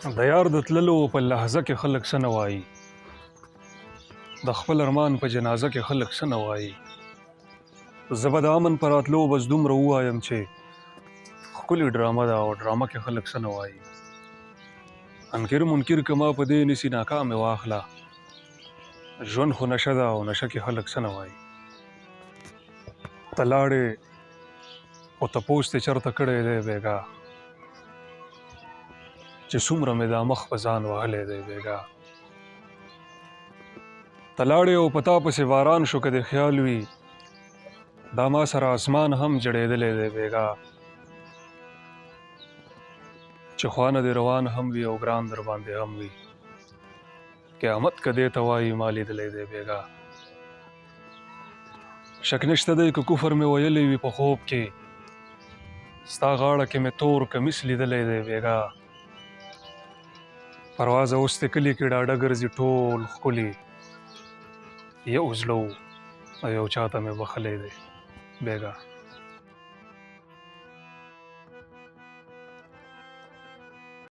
د یار د تللو په لحظه کې خلک څه نه وایي، د خپل ارمان په جنازه کې خلک څه نه وایي. زه به د امن په راتلو بس دومره ووایم چې ښکلې ډرامه ده او ډرامه کې خلک څه نه وایي. انکر منکر که ما په دې نیسي ناکامې واخله، ژوند خو نشه ده او نشه کې خلک څه نه وایي. ته لاړې خو تپوس دې چېرته کړی دی بېګا، چې څومره مې دا مخ په ځان وهلی دی بېګا. ته لاړې او په تا پسې باران شو که دې خیال وي، دا ما سره اسمان هم جړېدلی دی بېګا. چې خوا نه دې روان هم وي او ګران در باندې هم وي، قیامت که دې ته وایي ما لیدلی دی بېګا. شک نشته دی که کفر مې ویلی وي په خوب کې، ستا غاړه کې مې تور کمیس لیدلی دی بېګا. پروازه اوس دې کلي کې ډاډه ګرځي ټول ښکلي، یو زړه و او یو چاته مې بخښلی دی بېګا.